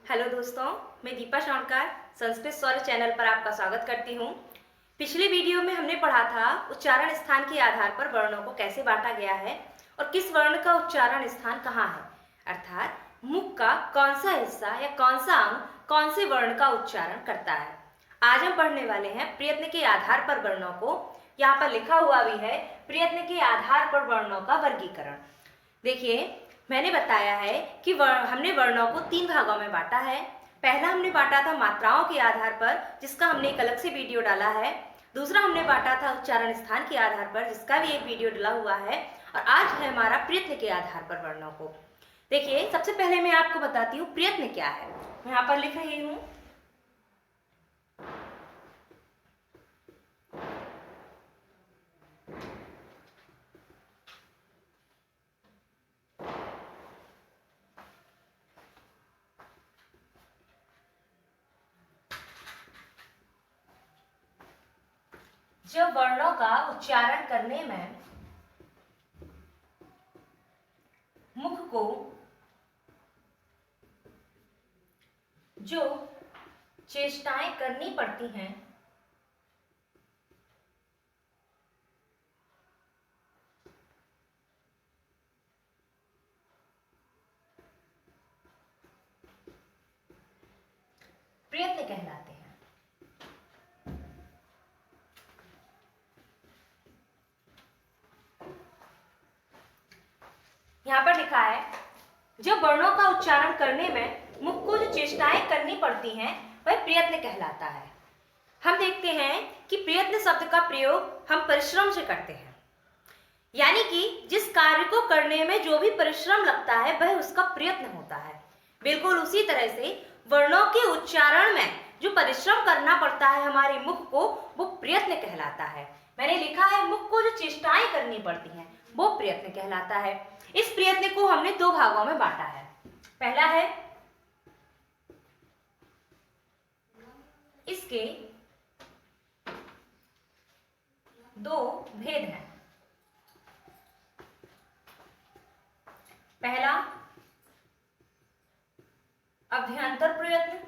Hello दोस्तों, मैं दीपा शानकार संस्कृत स्वर चैनल पर आपका स्वागत करती हूँ। पिछले वीडियो में हमने पढ़ा था उच्चारण स्थान के आधार पर वर्णों को कैसे बांटा गया है और किस वर्ण का उच्चारण स्थान कहाँ है, अर्थात मुख का कौन सा हिस्सा या कौन सा अंग कौन से वर्ण का उच्चारण करता है। आज हम पढ़ने वाले हैं प्रयत्न के आधार पर वर्णों को। यहाँ पर लिखा हुआ भी है प्रयत्न के आधार पर वर्णों का वर्गीकरण। देखिए, मैंने बताया है कि हमने वर्णों को 3 भागों में बांटा है। पहला हमने बांटा था मात्राओं के आधार पर, जिसका हमने एक अलग से वीडियो डाला है। दूसरा हमने बांटा था उच्चारण स्थान के आधार पर, जिसका भी एक वीडियो डला हुआ है। और आज है हमारा प्रयत्न के आधार पर वर्णों को। देखिए, सबसे पहले मैं आपको बताती हूँ प्रयत्न क्या है। मैं यहाँ पर लिख रही हूँ जब वर्णों का उच्चारण करने में मुख को जो चेष्टाएं करनी पड़ती हैं प्रयत्न कहलाते हैं। यहाँ पर लिखा है जब वर्णों का उच्चारण करने में मुख को जो चेष्टाएं करनी पड़ती हैं वह प्रयत्न कहलाता है। हम देखते हैं कि प्रयत्न शब्द का प्रयोग हम परिश्रम से करते हैं, यानी कि जिस कार्य को करने में जो भी परिश्रम लगता है वह उसका प्रयत्न होता है। बिल्कुल उसी तरह से वर्णों के उच्चारण में जो परिश्रम करना पड़ता है हमारे मुख को, वो प्रयत्न कहलाता है। मैंने लिखा है मुख को जो चेष्टाएं करनी पड़ती हैं वो प्रयत्न कहलाता है। इस प्रयत्न को हमने 2 भागों में बांटा है। पहला है इसके 2 भेद हैं। पहला अभ्यंतर प्रयत्न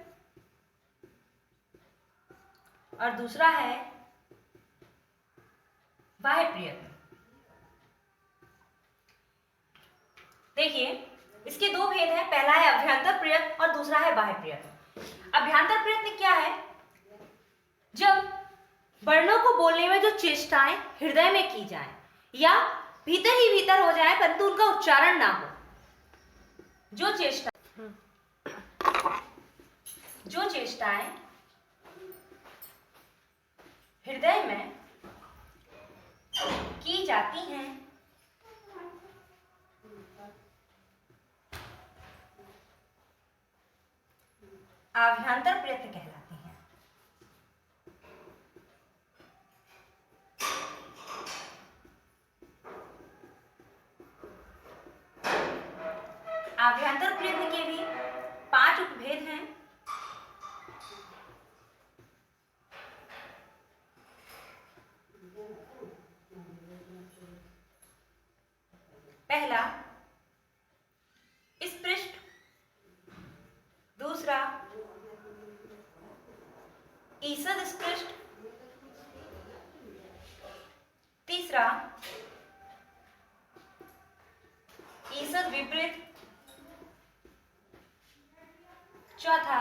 और दूसरा है बाह्य प्रयत्न। देखिए, इसके 2 भेद हैं। पहला है अभ्यंतर प्रयत्न और दूसरा है बाह्य प्रयत्न। अभ्यंतर प्रयत्न क्या है? जब वर्णों को बोलने में जो चेष्टाएं हृदय में की जाएं या भीतर ही भीतर हो जाए परंतु उनका उच्चारण ना हो, जो चेष्टाएं हृदय में की जाती हैं आभ्यंतर प्रयत्न कहलाती हैं। आभ्यंतर प्रयत्न के भी 5 उपभेद हैं। पहला स्पृष्ट, दूसरा ईषद स्पृष्ट, तीसरा ईषद विपरीत, चौथा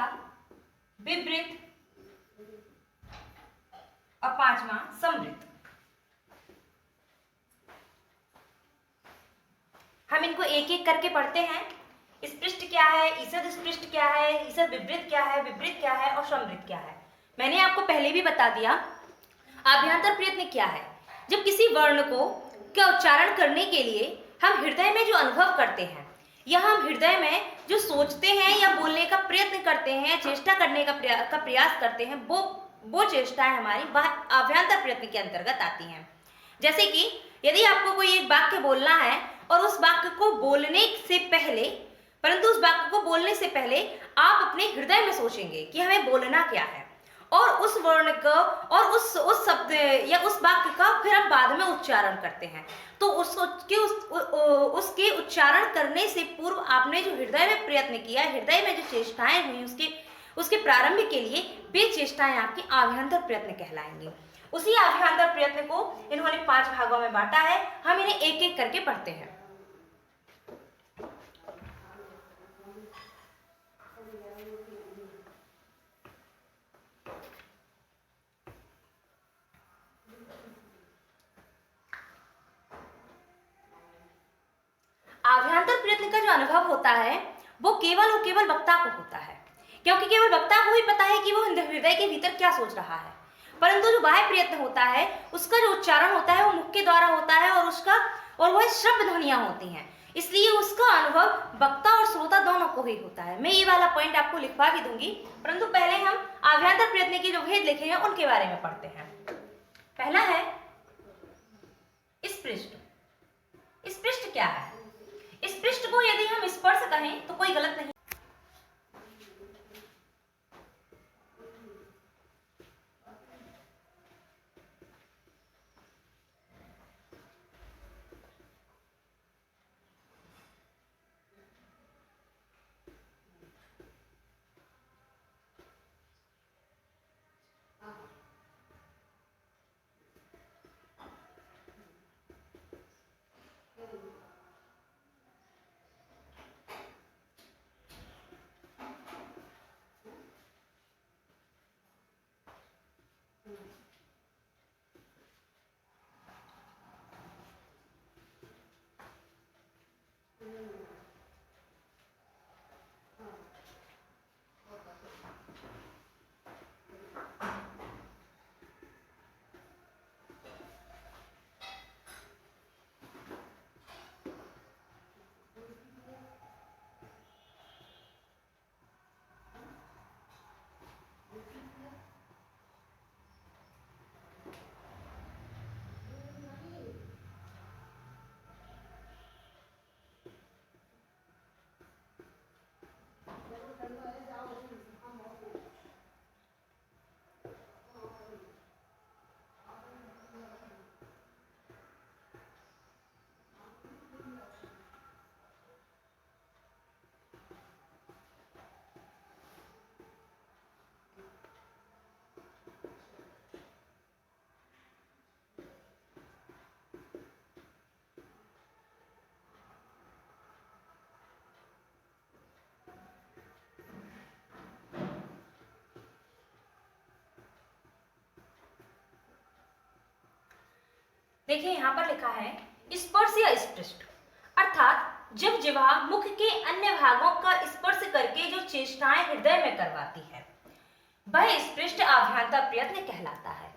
विपरीत और 5वां समृद्ध। हम इनको एक एक करके पढ़ते हैं। स्पृष्ट क्या है, ईषद स्पृष्ट क्या है, ईषद विपरीत क्या है, विपरीत क्या है और समृद्ध क्या है। मैंने आपको पहले भी बता दिया। आभ्यंतर प्रयत्न क्या है? जब किसी वर्ण को का उच्चारण करने के लिए हम हृदय में जो अनुभव करते हैं या हम हृदय में जो सोचते हैं या बोलने का प्रयत्न करते हैं, चेष्टा करने का प्रयास करते हैं, वो चेष्टाएं हमारी आभ्यंतर प्रयत्न के अंतर्गत आती हैं। जैसे कि यदि आपको कोई एक वाक्य बोलना है और उस वाक्य को बोलने से पहले, परंतु उस वाक्य को बोलने से पहले आप अपने हृदय में सोचेंगे कि हमें बोलना क्या है, और उस वर्ण को और उस शब्द या उस वाक्य का फिर हम बाद में उच्चारण करते हैं। तो उसके उच्चारण करने से पूर्व आपने जो हृदय में प्रयत्न किया, हृदय में जो चेष्टाएं हुई, उसके प्रारंभ के लिए वे चेष्टाएं आपकी आभ्यंतर प्रयत्न कहलाएंगी। उसी आभ्यंतर प्रयत्न को इन्होंने 5 भागों में बांटा है। हम इन्हें एक एक करके पढ़ते हैं। आभ्यंतर प्रयत्न का जो अनुभव होता है वो केवल और केवल वक्ता को होता है, क्योंकि केवल वक्ता को ही पता है कि वो हृदय के भीतर क्या सोच रहा है। परंतु जो बाह्य प्रयत्न होता है उसका जो उच्चारण होता है वो मुख के द्वारा होता है और वह शब्द ध्वनियां होती हैं, इसलिए उसका अनुभव वक्ता और श्रोता दोनों को ही होता है। मैं ये वाला पॉइंट आपको लिखवा भी दूंगी, परंतु पहले हम आभ्यंतर प्रयत्न के जो भेद लिखे हैं उनके बारे में पढ़ते हैं। पहला है स्पृष्ट। स्पृष्ट क्या है? स्पृष्ट को यदि हम स्पर्श कहें तो कोई गलत नहीं। देखिए यहाँ पर लिखा है स्पर्श या स्पृष्ट, अर्थात जब जिह्वा मुख के अन्य भागों का स्पर्श करके जो चेष्टाएं हृदय में करवाती है वह स्पृष्ट आभ्यंतर प्रयत्न कहलाता है।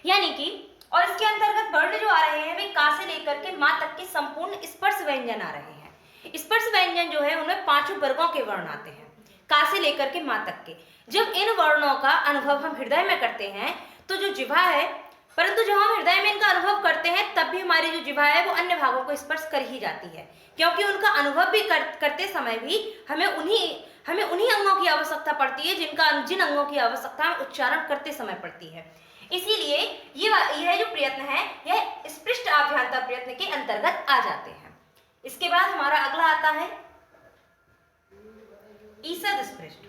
यानी कि और इसके अंतर्गत वर्ण जो आ रहे हैं वे का से लेकर के मां तक के संपूर्ण स्पर्श व्यंजन आ रहे हैं। स्पर्श व्यंजन जो है उनमें 5 वर्गों के वर्ण आते हैं, का से लेकर के मां तक के। जब इन वर्णों का अनुभव हम हृदय में करते हैं तो जो जिह्वा है, परंतु जब हम हृदय में इनका अनुभव करते हैं तब भी हमारी जो जिह्वा है वो अन्य भागों को स्पर्श कर ही जाती है, क्योंकि उनका अनुभव भी करते समय भी हमें उन्हीं अंगों की आवश्यकता पड़ती है जिन अंगों की आवश्यकता उच्चारण करते समय पड़ती है। इसीलिए यह जो प्रयत्न है यह स्पृष्ट आभ्यंतर प्रयत्न के अंतर्गत आ जाते हैं। इसके बाद हमारा अगला आता है ईषद स्पृष्ट।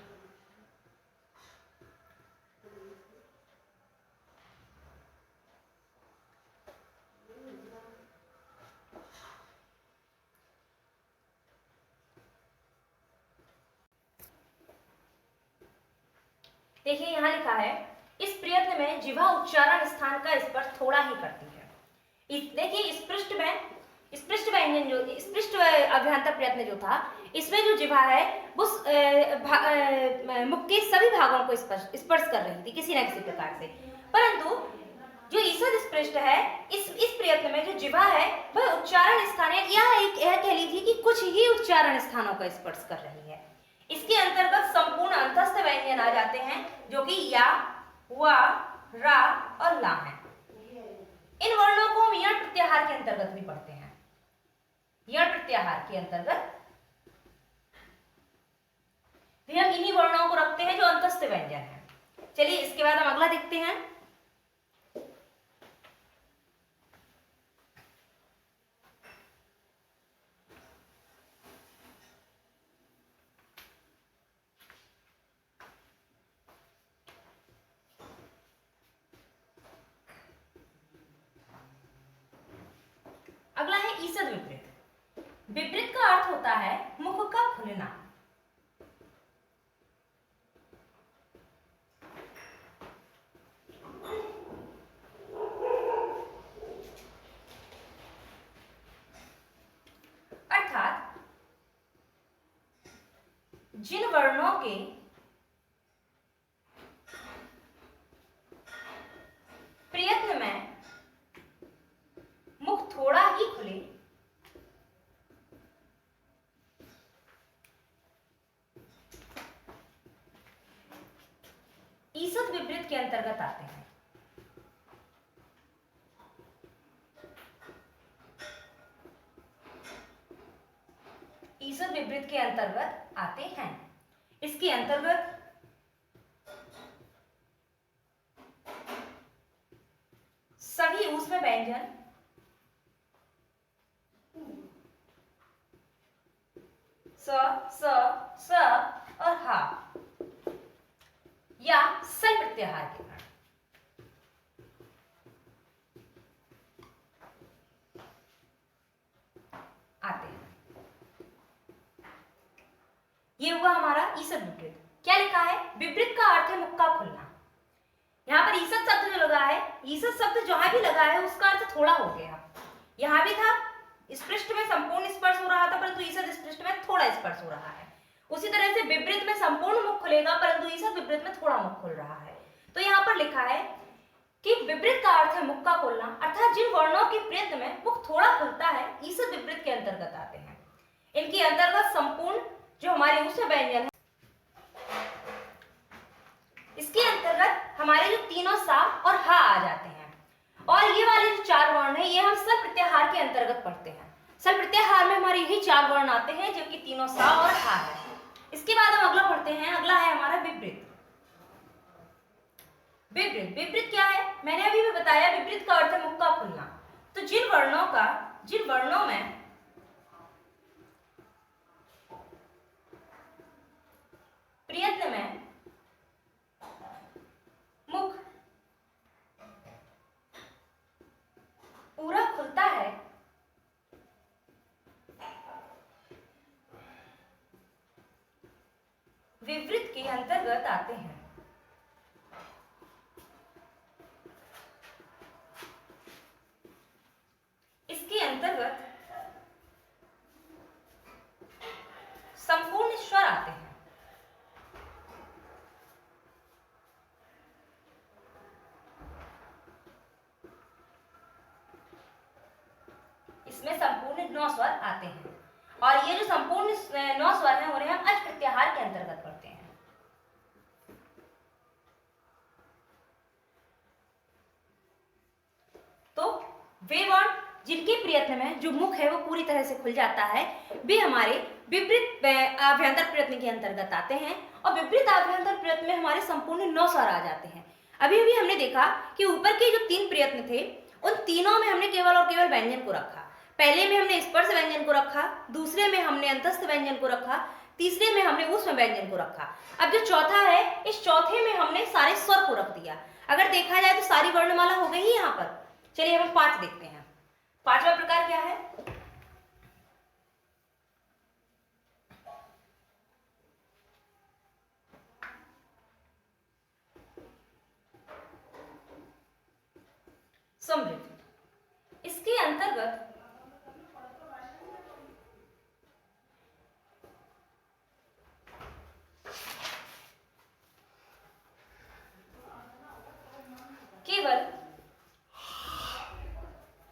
देखिए यहाँ लिखा है इस प्रयत्न में जिह्वा उच्चारण स्थान का स्पर्श थोड़ा ही करती है। देखिए स्पृष्ट व्यंजन जो स्पृष्ट अभ्यंतर प्रयत्न जो था इसमें जो जिह्वा है वो मुख के सभी भागों को स्पर्श कर रही थी किसी न किसी प्रकार से, परंतु जो ईषद स्पृष्ट है इस प्रयत्न में जो जिह्वा है वह उच्चारण स्थान यह कह लीजिए कि कुछ ही उच्चारण स्थानों का स्पर्श कर रही है। इसके अंतर्गत संपूर्ण अंतस्थ व्यंजन आ जाते हैं जो कि या, वा, रा और ला हैं। इन वर्णों को हम यण प्रत्याहार के अंतर्गत भी पढ़ते हैं। यण प्रत्याहार के अंतर्गत भी हम इन्हीं वर्णों को रखते हैं जो अंतस्थ व्यंजन है। चलिए इसके बाद हम अगला देखते हैं। अगला है ईसद विपरीत। विपरीत का अर्थ होता है मुख का खुलना। अर्थात जिन वर्णों के प्रयत्न में मुख थोड़ा ही खुले, ईसद विपरीत के अंतर्गत आते हैं। ईसद विपरीत के अंतर्गत आते हैं। इसके अंतर्गत सभी ऊष्म व्यंजन स, स, स और हा या सल प्रत्याहार के कारण आते हैं। ये हुआ हमारा ईसद विपरीत। क्या लिखा है? विपरीत का अर्थ है मुख का खुलना। यहाँ पर ईसद शब्द जो लगा है, ईसद शब्द जहां भी लगा है उसका अर्थ थोड़ा हो गया। यहाँ भी था स्पृष्ट में संपूर्ण स्पर्श हो रहा था, परंतु ईसद स्पृष्ट में थोड़ा स्पर्श हो रहा है। उसी तरह से विपरीत में संपूर्ण मुख खुलेगा, परंतु ईसद विपरीत में थोड़ा मुख खुल रहा है। तो यहाँ पर लिखा है कि विपरीत का अर्थ है मुख का खुलना, अर्थात जिन वर्णों के प्रयत्न में मुख थोड़ा खुलता है, ईसद विपरीत के अंतर्गत आते हैं। इनके अंतर्गत संपूर्ण जो हमारे ऊष्म व्यंजन है, इसके अंतर्गत हमारे जो तीनों सा और हा आ जाते हैं। और ये वाले जो चार वर्ण है, ये हम सल प्रत्याहार के अंतर्गत पढ़ते हैं। सल प्रत्याहार में हमारे यही चार वर्ण आते हैं, जो कि तीनों सा और हा है। इसके बाद हम अगला पढ़ते हैं। अगला है हमारा विपरीत। विपरीत, विपरीत क्या है? मैंने अभी भी बताया, विपरीत का अर्थ है मुख का खुलना। तो जिन वर्णों में प्रयत्न में मुख पूरा खुलता है, विपरीत के अंतर्गत आते हैं। इसके अंतर्गत संपूर्ण स्वर आते हैं। इसमें संपूर्ण 9 स्वर आते हैं, और ये जो संपूर्ण 9 स्वर हैं, उन्हें हम अज प्रत्याहार के अंतर्गत पढ़ते हैं। तो वे वर्ण जिनके प्रयत्न में जो मुख है वो पूरी तरह से खुल जाता है, वे हमारे विपरीत आभ्यंतर प्रयत्न के अंतर्गत आते हैं। और विपरीत आभ्यंतर प्रयत्न में हमारे संपूर्ण 9 स्वर आ जाते हैं। अभी अभी हमने देखा कि ऊपर के जो 3 प्रयत्न थे, उन तीनों में हमने केवल और केवल व्यंजन को रखा। पहले में हमने स्पर्श व्यंजन को रखा, दूसरे में हमने अंतस्थ व्यंजन को रखा, तीसरे में हमने ऊष्म व्यंजन को रखा। अब जो चौथा है, इस चौथे में हमने सारे स्वर को रख दिया। अगर देखा जाए तो सारी वर्णमाला हो गई यहाँ पर। चलिए हम 5 देखते हैं। 5वां प्रकार क्या है? समृद्ध। इसके अंतर्गत केवल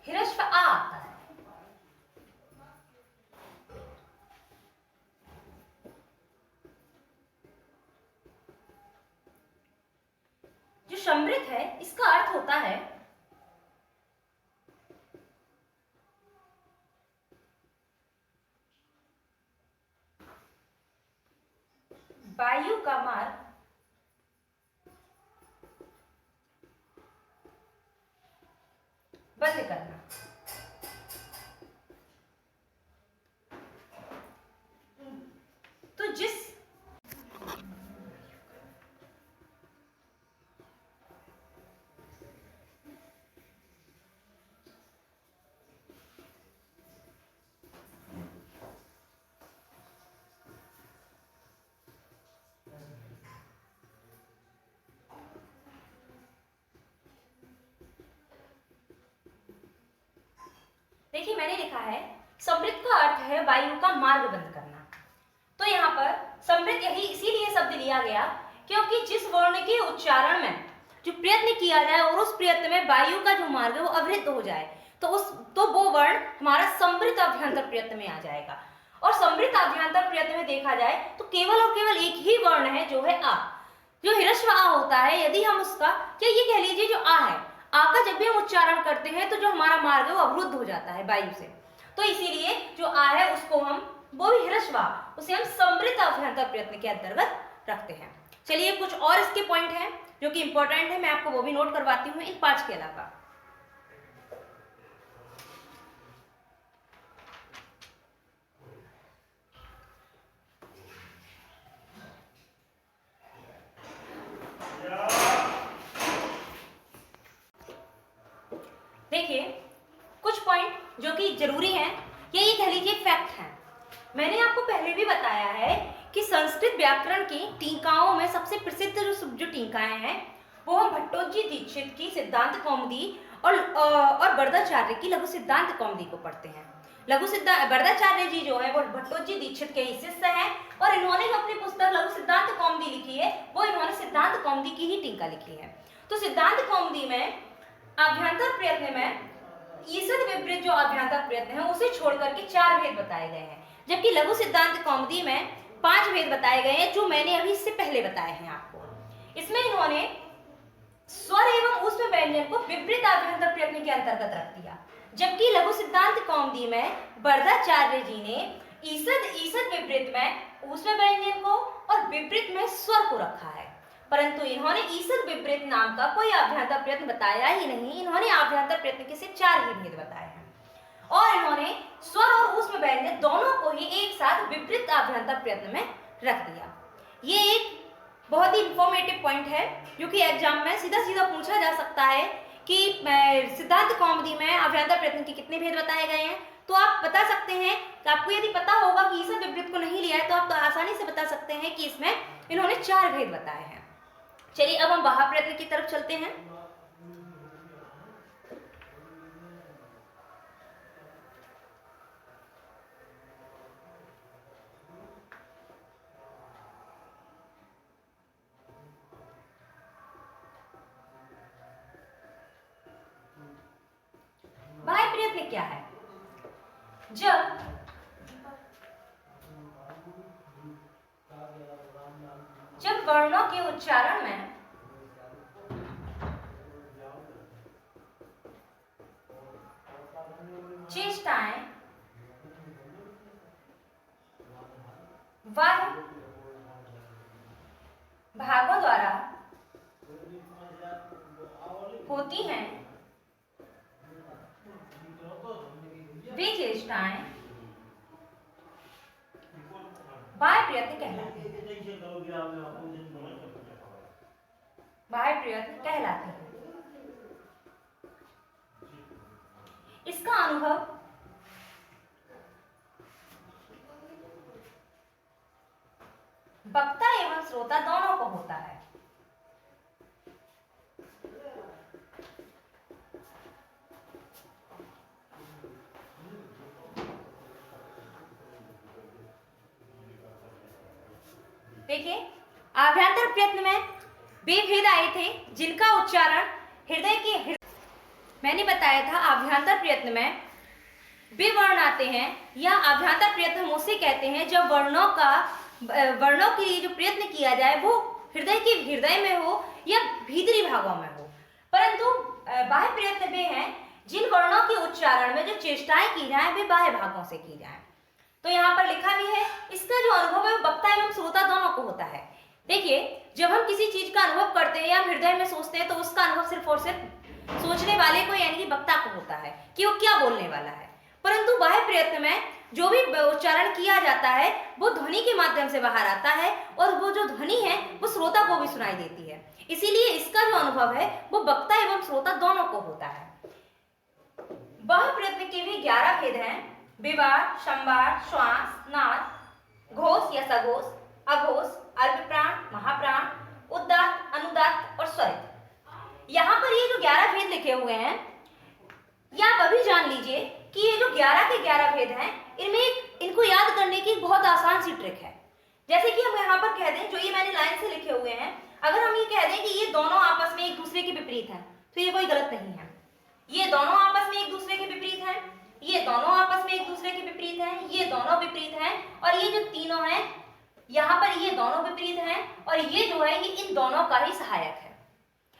ह्रस्व आ आता है। जो समृद्ध है, इसका अर्थ होता है वायु का मार्ग से करना। तो जिस देखिए मैंने लिखा है समृद्ध का अर्थ है वायु का मार्ग बंद करना। तो यहाँ पर समृद्ध यही इसीलिए शब्द लिया गया क्योंकि जिस वर्ण के उच्चारण में जो प्रयत्न किया जाए और उस प्रयत्न में वायु का जो मार्ग है वो अवरुद्ध हो जाए तो वो वर्ण हमारा समृद्ध अभ्यंतर प्रयत्न में आ जाएगा। और समृद्ध अभ्यंतर प्रयत्न में देखा जाए तो केवल और केवल एक ही वर्ण है जो है आ, जो ह्रस्व आ होता है। यदि हम उसका या ये कह लीजिए जो आ है, आ का जब भी हम उच्चारण करते हैं तो जो हमारा मार्ग है वो अवरुद्ध हो जाता है वायु से। तो इसीलिए जो आ है उसको हम वो भी ह्रस्व आ, उसे हम समृद्ध अभ्यंतर प्रयत्न के अंतर्गत रखते हैं। चलिए कुछ और इसके पॉइंट हैं जो कि इंपॉर्टेंट है, मैं आपको वो भी नोट करवाती हूँ इन 5 के अलावा। देखिए कुछ पॉइंट जो कि जरूरी हैं या ये कह लीजिए फैक्ट हैं। मैंने आपको पहले भी बताया है कि संस्कृत व्याकरण की टीकाओं में सबसे प्रसिद्ध जो टीकाएं हैं वो हम भट्टोजी दीक्षित की सिद्धांत कौमुदी और वरदाचार्य की लघु सिद्धांत कौमुदी को पढ़ते हैं। वरदाचार्य जी जो है वो भट्टोजी दीक्षित के ही शिष्य हैं और इन्होंने जो अपनी पुस्तक लघु सिद्धांत कौमुदी लिखी है वो इन्होंने सिद्धांत कौमुदी की ही टीका लिखी है। तो सिद्धांत कौमुदी में अभ्यंतर प्रयत्न में ईसद विपरीत जो अभ्यंतर प्रयत्न है उसे छोड़ करके 4 भेद बताए गए हैं, जबकि लघु सिद्धांत कौमुदी में 5 भेद बताए गए हैं जो मैंने अभी इससे पहले बताए हैं आपको। इसमें इन्होंने स्वर एवं ऊष्म व्यंजन को विपरीत अभ्यंतर प्रयत्न के अंतर्गत रख दिया, जबकि लघु सिद्धांत कौमुदी में वरदाचार्य जी ने ईसद विपरीत में ऊष्म व्यंजन को और विपरीत में स्वर को रखा है। परंतु इन्होंने ईसद विपरीत नाम का कोई अभ्यंतर प्रयत्न बताया ही नहीं। इन्होंने अभ्यंतर प्रयत्न के सिर्फ 4 ही भेद बताए हैं और इन्होंने स्वर और ऊष्म व्यंजन दोनों को ही एक साथ विपरीत अभ्यंतर प्रयत्न में रख दिया। ये एक बहुत ही इंफॉर्मेटिव पॉइंट है जो कि एग्जाम में सीधा सीधा पूछा जा सकता है कि सिद्धांत कौमुदी में अभ्यंतर प्रयत्न के कितने भेद बताए गए हैं। तो आप बता सकते हैं कि आपको यदि पता होगा कि ईसद विपरीत को नहीं लिया है तो आप तो आसानी से बता सकते हैं कि इसमें इन्होंने 4 भेद बताए हैं। चलिए अब हम बाह्य प्रयत्न की तरफ चलते हैं। बाह्य प्रयत्न क्या है? जब वर्णों के उच्चारण में चेष्टाएं बाह्य भागों द्वारा होती हैं, वे चेष्टाएं बाह्य प्रयत्न कहलाती हैं। बाह्य प्रयत्न कहलाते हैं। इसका अनुभव वक्ता एवं श्रोता दोनों को होता है। देखिए आभ्यंतर प्रयत्न में वे भेद आए थे जिनका उच्चारण मैंने बताया था आभ्यंतर प्रयत्न में वे वर्ण आते हैं या आभ्यंतर प्रयत्न हम उसे कहते हैं जब वर्णों के लिए जो प्रयत्न किया जाए वो हृदय में हो या भीतरी भागों में हो। परंतु बाह्य प्रयत्न वे हैं जिन वर्णों के उच्चारण में जो चेष्टाएं की जाए वे बाह्य भागों से की जाए। तो यहाँ पर लिखा भी है इसका जो अनुभव है वो वक्ता एवं श्रोता दोनों को होता है। देखिए जब हम किसी चीज का अनुभव करते हैं या हृदय में सोचते हैं तो उसका अनुभव सिर्फ और सिर्फ सोचने वाले को यानी कि वक्ता को होता है कि वो क्या बोलने वाला है। परंतु बाह्य प्रयत्न में जो भी उच्चारण किया जाता है वो ध्वनि के माध्यम से बाहर आता है और वो जो ध्वनि है वो श्रोता को भी सुनाई देती है। इसीलिए इसका जो अनुभव है वो वक्ता एवं श्रोता दोनों को होता है। बाह्य प्रयत्न के भी 11 भेद हैं। विवार, संवार, श्वास, नाद, घोष या सघोष, अघोष, अल्पप्राण, महाप्राण, उदात्त, अनुदात्त और स्वरित। यहाँ पर ये जो 11 भेद लिखे हुए हैं, या आप अभी जान लीजिए कि ये जो 11 के 11 भेद हैं, इनमें इनको याद करने की बहुत आसान सी ट्रिक है। जैसे कि हम यहाँ पर कह दें, जो ये मैंने लाइन से लिखे हुए हैं, अगर हम ये कह दें कि ये दोनों आपस में एक दूसरे के विपरीत हैं, तो ये कोई गलत नहीं है। ये दोनों आपस में एक दूसरे के विपरीत हैं, ये दोनों आपस में एक दूसरे के विपरीत हैं, ये दोनों विपरीत हैं, और ये जो तीनों हैं यहाँ पर ये दोनों विपरीत हैं, और ये जो है ये इन दोनों का ही सहायक है,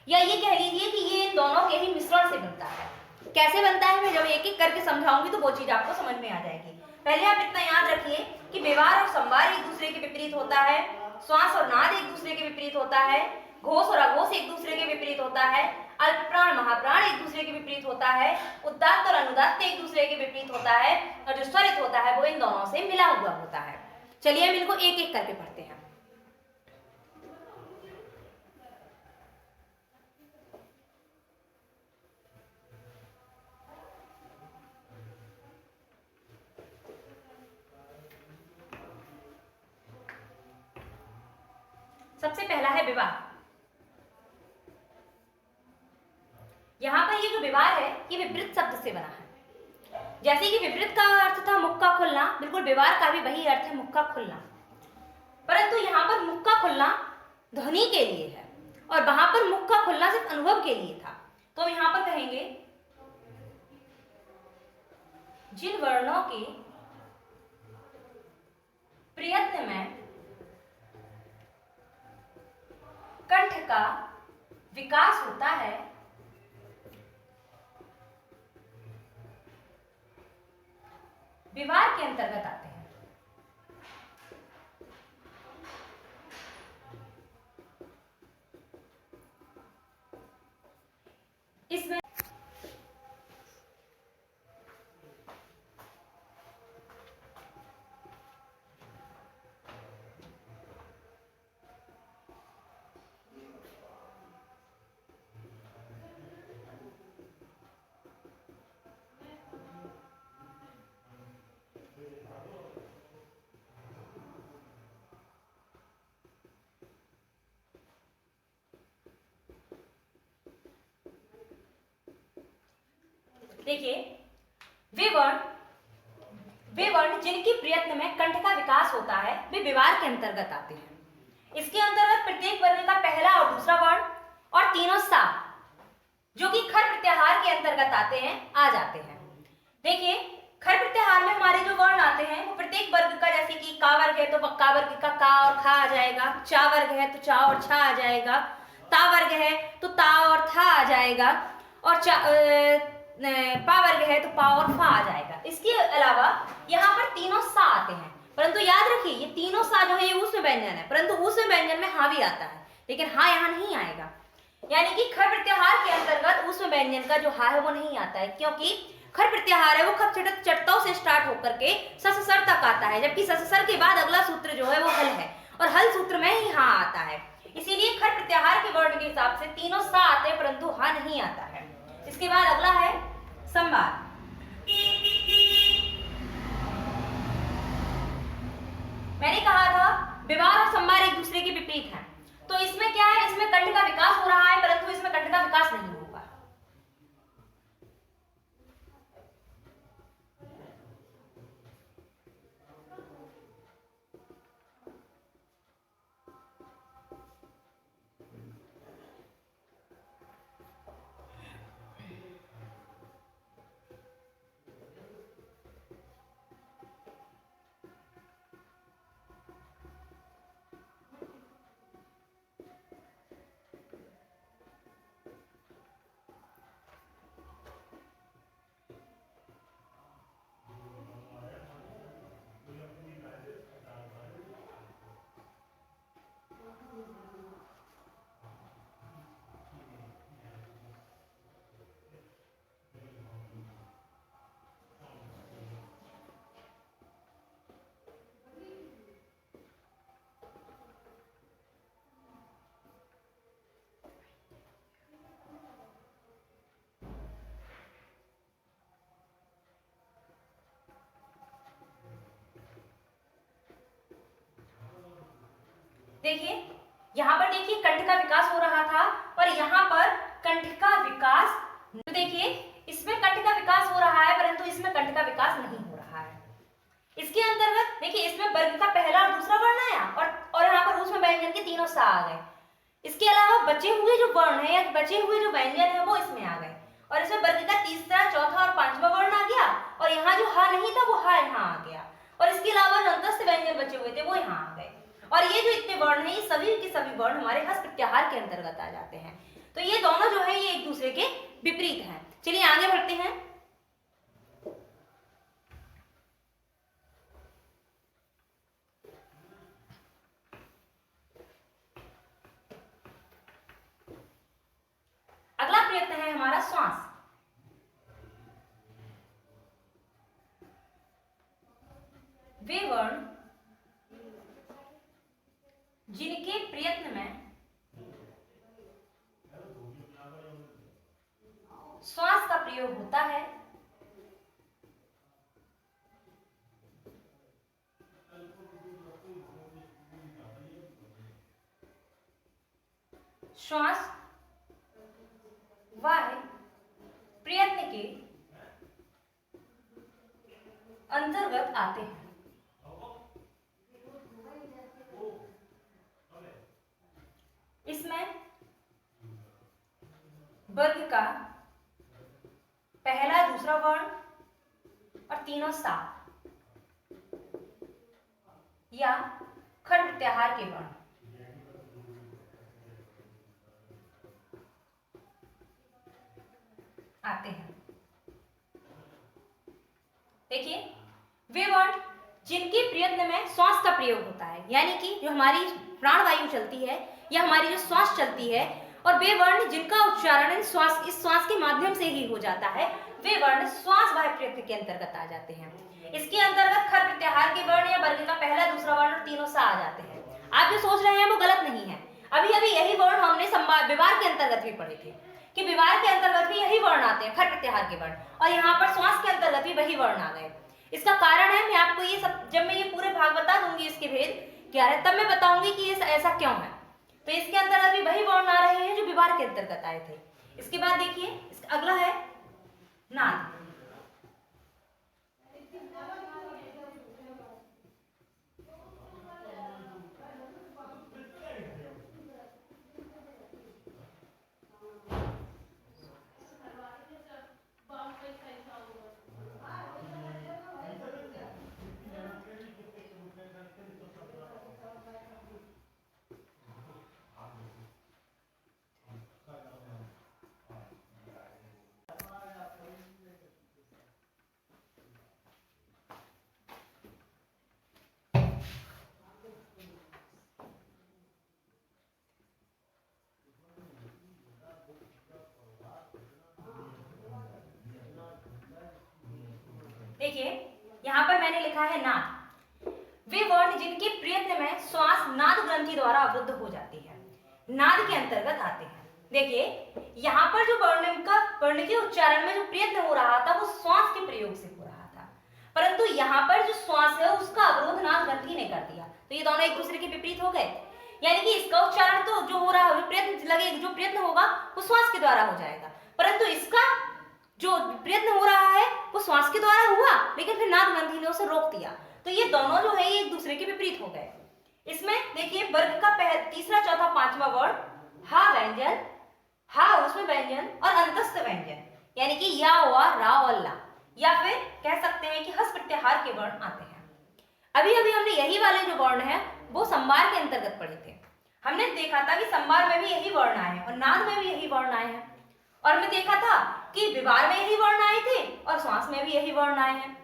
या ये कह लीजिए कि ये इन दोनों के ही मिश्रण से बनता है। कैसे बनता है मैं जब एक एक करके समझाऊंगी तो वो चीज आपको समझ में आ जाएगी। पहले आप इतना याद रखिए कि विवार और संवार एक दूसरे के विपरीत होता है, श्वास और नाद एक दूसरे के विपरीत होता है, घोष और अघोष एक दूसरे के विपरीत होता है, अल्पप्राण महाप्राण एक दूसरे के विपरीत होता है, उदात्त और अनुदात्त एक दूसरे के विपरीत होता है, और जो स्वरित होता है वो इन दोनों से मिला हुआ होता है। चलिए हम इनको एक एक करके पढ़ते हैं। सबसे पहला है विवाह। यहां पर ये जो विवाह है ये विपरीत शब्द से बना है। जैसे कि विपरीत का अर्थ था मुख का खुलना, बिल्कुल विवाह का भी वही अर्थ है, मुख का खुलना। परंतु यहाँ पर मुख का खुलना ध्वनि के लिए है और वहां पर मुख का खुलना सिर्फ अनुभव के लिए था। तो हम यहाँ पर कहेंगे जिन वर्णों के प्रयत्न में कंठ का विकास होता है विवाह के अंतर्गत आते हैं। इसमें देखिए वे वर्ण जिनके प्रयत्न में कंठ का विकास होता है वे विवाह के अंतर्गत आते हैं। इसके अंतर्गत प्रत्येक वर्ण का पहला और दूसरा वर्ण और तीनों सा जो कि खर प्रत्याहार के अंतर्गत आते हैं आ जाते हैं। देखिए खर प्रत्याहार में हमारे जो वर्ण आते हैं वो प्रत्येक वर्ग का, जैसे कि का वर्ग है तो का वर्ग का का और खा आ जाएगा, चा वर्ग है तो चा और छा आ जाएगा, ता वर्ग है तो ता और था आ जाएगा, और पा वर्ग है तो पा और फा आ जाएगा। इसके अलावा यहाँ पर तीनों सा आते हैं, परंतु याद रखिए ये तीनों सा जो है ये ऊष्म व्यंजन है, परंतु ऊष्म व्यंजन में हाँ भी आता है, लेकिन हाँ यहाँ नहीं आएगा। यानी कि खर प्रत्याहार के अंतर्गत ऊष्म व्यंजन का जो हा है वो नहीं आता है, क्योंकि खर प्रत्याहार है वो खप चटत चटताओं से स्टार्ट होकर के सससर तक आता है, जबकि सससर के बाद अगला सूत्र जो है वो हल है और हल सूत्र में ही हाँ आता है। इसीलिए खर प्रत्याहार के वर्ण के हिसाब से तीनों सा आते हैं परंतु हाँ नहीं आता है। इसके बाद अगला है संवार। मैंने कहा था विवाह और संवार एक दूसरे के विपरीत हैं, तो इसमें क्या है, इसमें कंठ का विकास हो रहा है परंतु इसमें कंठ का विकास नहीं होगा। देखिए यहाँ पर देखिए कंठ का विकास हो रहा था और यहाँ पर कंठ का विकास, तो देखिए इसमें कंठ का विकास हो रहा है परंतु इसमें कंठ का विकास नहीं हो रहा है। इसके अंतर्गत देखिए इसमें वर्ग का पहला और दूसरा वर्ण आया और यहाँ पर उसमें व्यंजन के तीनों सा आ गए। इसके अलावा बचे हुए जो वर्ण है या बचे हुए जो व्यंजन है वो इसमें आ गए और इसमें वर्ग का तीसरा, चौथा और पांचवा वर्ण आ गया और यहाँ जो हा नहीं था वो हा यहाँ आ गया और इसके अलावा जो अंतस्थ व्यंजन बचे हुए थे वो यहाँ आ गए। और ये जो इतने वर्ण है ये सभी के सभी वर्ण हमारे हस्त प्रत्याहार के अंतर्गत आ जाते हैं। तो ये दोनों जो है ये एक दूसरे के विपरीत हैं। चलिए आगे बढ़ते हैं। अगला प्रयत्न है हमारा श्वास। वे वर्ण जिनके प्रयत्न में श्वास का प्रयोग होता है श्वास वह प्रयत्न के अंतर्गत आते हैं। इसमें वर्ग का पहला, दूसरा वर्ण और तीनों सा या खंड प्रत्याहार के वर्ण आते हैं। देखिए वे वर्ण जिनके प्रयत्न में श्वास का प्रयोग होता है, यानी कि जो हमारी प्राणवायु चलती है या हमारी जो श्वास चलती है, और वे वर्ण जिनका उच्चारण इस श्वास के माध्यम से ही हो जाता है, वे वर्ण श्वास वाह्य प्रयत्न के अंतर्गत आ जाते हैं। इसके अंतर्गत खर प्रत्याहार के वर्ण या वर्ग का पहला, दूसरा वर्ण और तीनों सा आ जाते हैं। आप जो सोच रहे हैं वो गलत नहीं है। अभी अभी यही वर्ण हमने विवार के अंतर्गत भी पढ़े थे कि विवार के अंतर्गत भी यही वर्ण आते हैं, खर प्रत्याहार के वर्ण, और यहाँ पर श्वास के अंतर्गत भी वही वर्ण आ गए। इसका कारण है, मैं आपको ये सब जब मैं ये पूरे भाग बता दूंगी इसके भेद क्या है तब मैं बताऊंगी कि ये ऐसा क्यों है। तो इसके अंतर्गत भी वही वर्ण आ रहे हैं जो विवार के अंतर्गत आए थे। इसके बाद देखिए अगला है नाद। देखिए यहाँ पर मैंने लिखा है नाद। वे वर्ण जिनके प्रयत्न में श्वास नाद ग्रंथि द्वारा अवरुद्ध हो जाती है, नाद के अंतर्गत आते हैं। देखिए यहाँ पर जो वर्ण के उच्चारण में जो प्रयत्न हो रहा था वो श्वास के प्रयोग से हो रहा था, परंतु यहाँ पर जो श्वास है उसका अवरोध नाद ग्रंथि ने कर दिया। तो ये दोनों एक दूसरे के विपरीत हो गए, यानी कि इसका उच्चारण तो जो हो रहा है जो प्रयत्न होगा वो श्वास के द्वारा हो जाएगा, परंतु इसका जो प्रयत्न हो रहा है वो श्वास के द्वारा हुआ, लेकिन फिर नाद ग्रंथि ने उसे रोक दिया। तो ये दोनों जो है ये एक दूसरे के विपरीत हो गए। इसमें देखिए वर्ग का तीसरा, चौथा, पांचवा वर्ण हा व्यंजन, हा उसमें व्यंजन और अंतस्थ व्यंजन, यानी कि या, वा, रा और ला, या फिर कह सकते हैं कि हस्त प्रत्याहार के वर्ण आते हैं। अभी अभी हमने यही वाले जो वर्ण है वो संवार के अंतर्गत पढ़े थे। हमने देखा था कि संवार में भी यही वर्ण आए हैं और नाद में भी यही वर्ण आए हैं, और हमने देखा था कि विवार में यही वर्ण आए थे और श्वास में भी यही वर्ण आए हैं।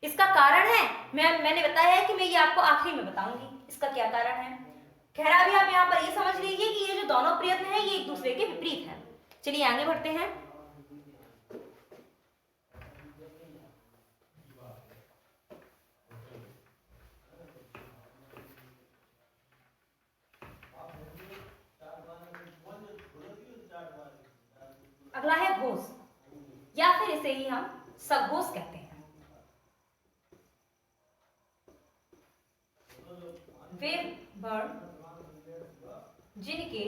इसका कारण है मैंने बताया है कि मैं ये आपको आखिरी में बताऊंगी इसका क्या कारण है। खैर अभी आप यहाँ पर ये समझ लीजिए कि ये जो दोनों प्रयत्न हैं ये एक दूसरे के विपरीत हैं। चलिए आगे बढ़ते हैं। अगला है घोष, या फिर इसे ही हम सघोष कहते हैं। वे वर्ण जिनके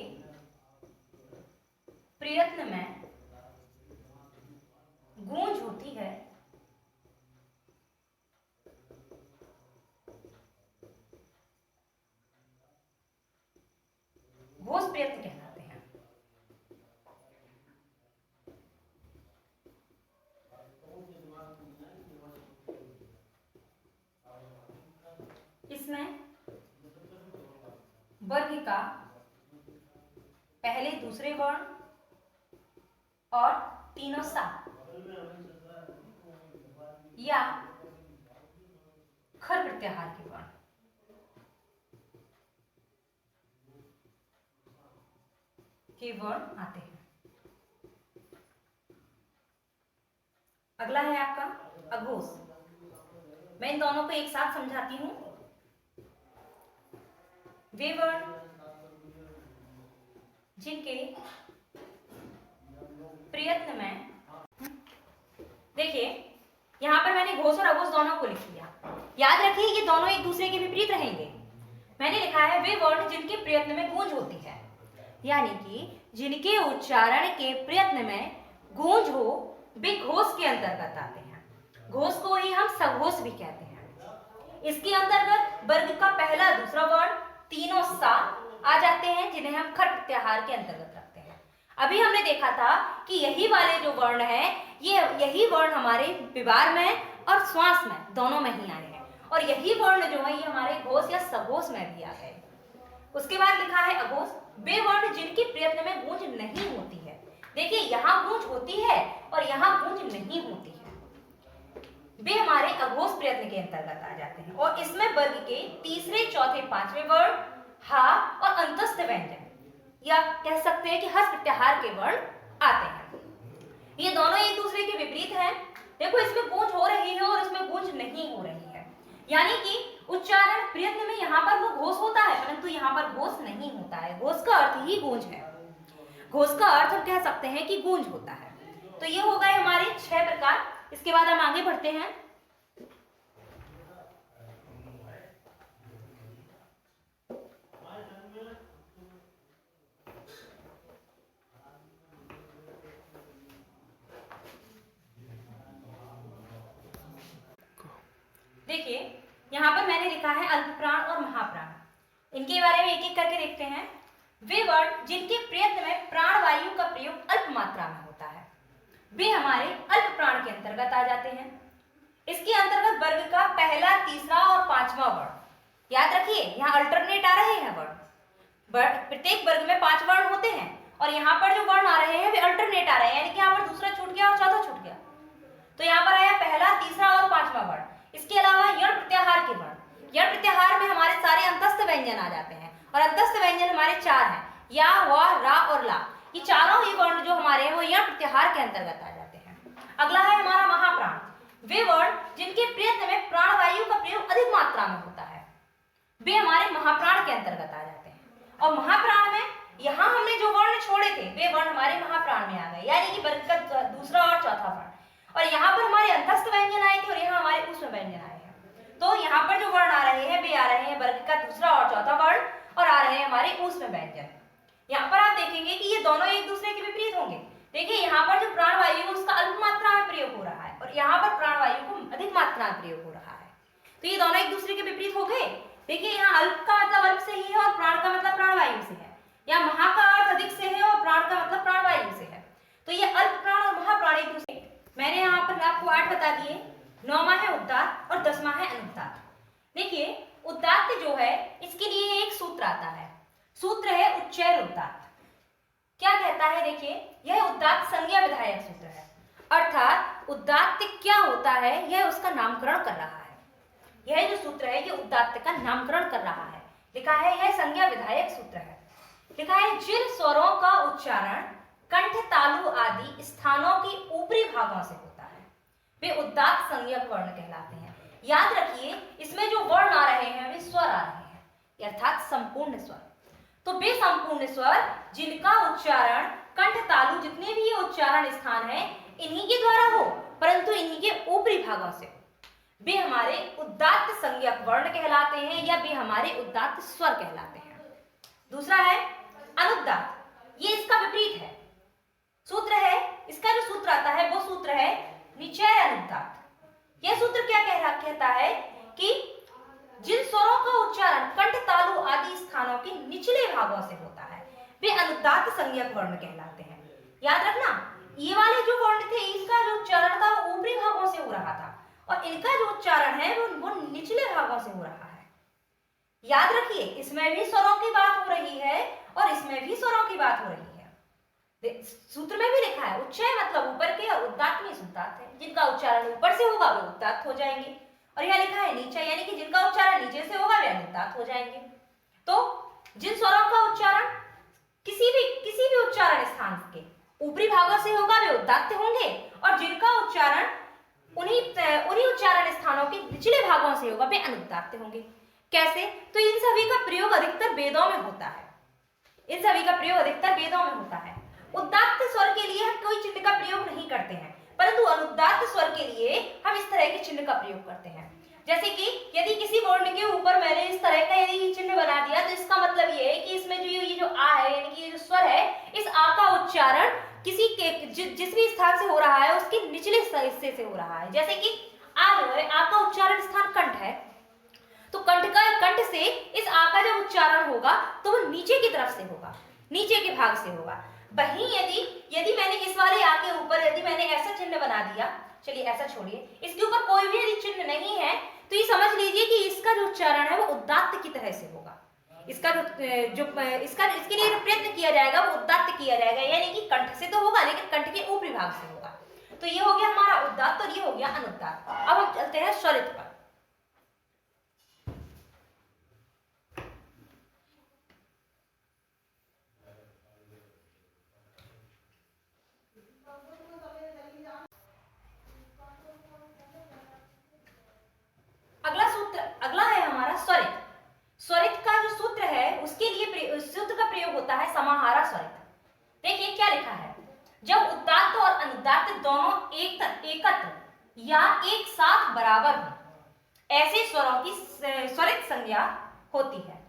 प्रयत्न में गूंज होती है घोष प्रयत्न कहलाते हैं। इसमें वर्ग का पहले दूसरे वर्ण और तीनों साथ या खर प्रत्याहार के वर्ण आते हैं। अगला है आपका अघोष। मैं इन दोनों को एक साथ समझाती हूं। वे वर्ण जिनके प्रयत्न में, देखिए यहां पर मैंने घोष और अघोष दोनों को लिख लिया। याद रखिए ये दोनों एक दूसरे के विपरीत रहेंगे। मैंने लिखा है वे वर्ण जिनके प्रयत्न में गूंज होती है, यानी कि जिनके उच्चारण के प्रयत्न में गूंज हो, वे घोष के अंतर्गत आते हैं। घोष को ही हम सघोष भी कहते हैं। इसके अंतर्गत वर्ग का पहला दूसरा वर्ण तीनों सा आ जाते हैं, जिन्हें हम खर प्रत्याहार के अंतर्गत रखते हैं। अभी हमने देखा था कि यही वाले जो वर्ण हैं, यही वर्ण हमारे विवार में और श्वास में दोनों में ही आए हैं, और यही वर्ण जो है ये हमारे घोष या सघोष में भी आ गए। उसके बाद लिखा है अघोष। वे वर्ण जिनके प्रयत्न में गूंज नहीं होती है। देखिए यहाँ गूंज होती है और यहाँ गूंज नहीं होती है, वे हमारे अघोष प्रयत्न के अंतर्गत आ जाते हैं। और इसमें वर्ग के तीसरे चौथे पांचवें वर्ण हा और अंतस्थ व्यंजन या कह सकते हैं कि हस्त प्रत्याहार के वर्ण आते हैं। ये दोनों एक दूसरे के विपरीत हैं। देखो इसमें गूंज हो रही है और इसमें गूंज नहीं हो रही है, यानी कि उच्चारण प्रयत्न में यहाँ पर वो घोष होता है, परंतु यहाँ पर घोष नहीं होता है। घोष का अर्थ ही गूंज है। घोष का अर्थ हम कह सकते हैं कि गूंज होता है। तो ये हो गए हमारे 6 प्रकार। इसके बाद हम आगे बढ़ते हैं। देखिए यहाँ पर मैंने लिखा है अल्पप्राण और महाप्राण। इनके बारे में एक एक करके देखते हैं। वे वर्ण जिनके प्रयत्न में प्राण वायु का प्रयोग अल्प मात्रा में होता है, वे हमारे अल्प प्राण के अंतर्गत आ जाते हैं। इसके अंतर्गत वर्ग का पहला तीसरा और पांचवा वर्ण। याद रखिए यहाँ अल्टरनेट आ रहे हैं वर्ण। प्रत्येक वर्ग में 5 वर्ण होते हैं और यहाँ पर जो वर्ण आ रहे हैं वे अल्टरनेट आ रहे हैं, यानी कि यहाँ पर दूसरा छूट गया और चौथा छूट गया। तो यहाँ पर आया पहला तीसरा और पांचवा वर्ण। इसके अलावा यण प्रत्याहार के वर्ण। यण प्रत्याहार में हमारे सारे अंतस्थ व्यंजन आ जाते हैं और अंतस्थ व्यंजन हमारे 4 हैं, या, व, रा और ला। ये चारों ही वर्ण जो हमारे हैं वो यण प्रत्याहार के अंतर्गत आ जाते हैं। अगला है हमारा महाप्राण। वे वर्ण जिनके प्रयत्न में प्राणवायु का प्रयोग अधिक मात्रा में होता है, वे हमारे महाप्राण के अंतर्गत आ जाते हैं। और महाप्राण में यहाँ हमने जो वर्ण छोड़े थे वे वर्ण हमारे महाप्राण में आ गए, यानी कि वर्ग का दूसरा और चौथा वर्ण। और यहाँ पर हमारे अंतस्थ व्यंजन आए थे और यहाँ हमारे ऊष्म व्यंजन आए हैं। तो यहाँ पर जो वर्ण आ रहे हैं वे आ रहे हैं वर्ग का दूसरा और चौथा वर्ण और आ रहे हैं हमारे ऊष्म व्यंजन। यहाँ पर आप देखेंगे कि ये दोनों एक दूसरे के विपरीत होंगे। देखिए यहाँ पर जो प्राणवायु है उसका अल्प मात्रा में प्रयोग हो रहा है और यहाँ पर प्राणवायु को अधिक मात्रा में प्रयोग हो रहा है। तो ये दोनों एक दूसरे के विपरीत हो गए। देखिए यहाँ अल्प का मतलब अल्प से ही है और प्राण का मतलब प्राणवायु से है। यहाँ महा का अर्थ अधिक से है और प्राण का मतलब प्राणवायु से है। तो ये अल्प प्राण और महाप्राण एक दूसरे। मैंने यहाँ पर आपको 8 बता दिए। 9वां है उदात्त और 10वां है अनुदात्त। देखिए उदात्त जो है इसके लिए एक सूत्र आता है। सूत्र है उच्चैर उदात्त। क्या कहता है, देखिए यह उदात्त संज्ञा विधायक सूत्र है, अर्थात उदात्त क्या होता है यह उसका नामकरण कर रहा है। यह जो सूत्र है ये उदात्त का नामकरण कर रहा है। लिखा है यह संज्ञा विधायक सूत्र है। लिखा है जिन स्वरों का उच्चारण कंठ तालु आदि स्थानों के ऊपरी भागों से होता है वे उदात्त संज्ञक वर्ण कहलाते हैं। याद रखिए इसमें जो वर्ण आ रहे हैं वे स्वर आ रहे हैं, अर्थात संपूर्ण स्वर। तो वे संपूर्ण स्वर जिनका उच्चारण कंठ तालु जितने भी ये उच्चारण स्थान है इन्हीं के द्वारा हो, परंतु इन्हीं के ऊपरी भागों से, वे हमारे उदात्त संज्ञक वर्ण कहलाते हैं या वे हमारे उदात्त स्वर कहलाते हैं। दूसरा है अनुदात ये इसका विपरीत है। सूत्र है, इसका जो सूत्र आता है वो सूत्र है निचय अनुदात। यह सूत्र क्या कहता है कि जिन स्वरों का उच्चारण कंठ, तालु आदि स्थानों के निचले भागों से होता है वे अनुदात संज्ञक वर्ण कहलाते हैं। याद रखना, ये वाले जो वर्ण थे इनका जो उच्चारण था वो ऊपरी भागों से हो रहा था और इनका जो उच्चारण है वो निचले भागों से हो रहा है। याद रखिए, इसमें भी स्वरों की बात हो रही है और इसमें भी स्वरों की बात हो रही है। सूत्र में भी लिखा है उच्चय मतलब ऊपर के और उदात्त में उदात्त है। जिनका उच्चारण ऊपर से होगा वे उदात्त हो जाएंगे और यहाँ लिखा है नीचे, यानी कि जिनका उच्चारण नीचे से होगा वे अनुदात्त हो जाएंगे। तो जिन स्वरों का उच्चारण किसी भी उच्चारण स्थान के ऊपरी भागों से होगा वे उदात्त होंगे और जिनका उच्चारण उन्हीं उच्चारण स्थानों के निचले भागों से होगा वे अनुदात्त होंगे। कैसे? तो इन सभी का प्रयोग अधिकतर वेदों में होता है। इन सभी का प्रयोग अधिकतर वेदों में होता है। उदात्त स्वर के लिए हम कोई चिन्ह का प्रयोग नहीं करते हैं, परंतु अनुदात्त स्वर के लिए हम इस तरह के चिन्ह का प्रयोग करते हैं। जैसे कि यदि किसी वर्ण के ऊपर मैंने इस तरह का यदि चिन्ह बना दिया तो इसका मतलब ये है कि इसमें जो ये जो आ है यानी कि ये जो स्वर है, इस आ का उच्चारण किसी के जिस भी स्थान से हो रहा है उसके निचले हिस्से से हो रहा है। जैसे कि आ जो है, आ का उच्चारण स्थान कंठ है, तो कंठ से इस आ का जब उच्चारण होगा तो वो नीचे की तरफ से होगा, नीचे के भाग से होगा। वहीं यदि मैंने इस वाले आ के ऊपर यदि मैंने ऐसा चिन्ह बना दिया, चलिए ऐसा छोड़िए, इसके ऊपर कोई भी यदि चिन्ह नहीं है तो ये समझ लीजिए कि इसका जो उच्चारण है वो उदात्त की तरह से होगा। इसका इसके लिए जो प्रयत्न किया जाएगा वो उदात्त किया जाएगा, यानी कि कंठ से तो होगा लेकिन कंठ के ऊपरी भाग से होगा। तो ये हो गया हमारा उदात्त और ये हो गया अनुदात्त। अब हम चलते हैं स्वरित पर। अगला है हमारा स्वरित। स्वरित का जो सूत्र है उसके लिए सूत्र का प्रयोग होता है समाहारा स्वरित। देखिए क्या लिखा है, जब उदात्त और अनुदात्त दोनों एकत्र या एक साथ बराबर हो ऐसे स्वरों की स्वरित संज्ञा होती है।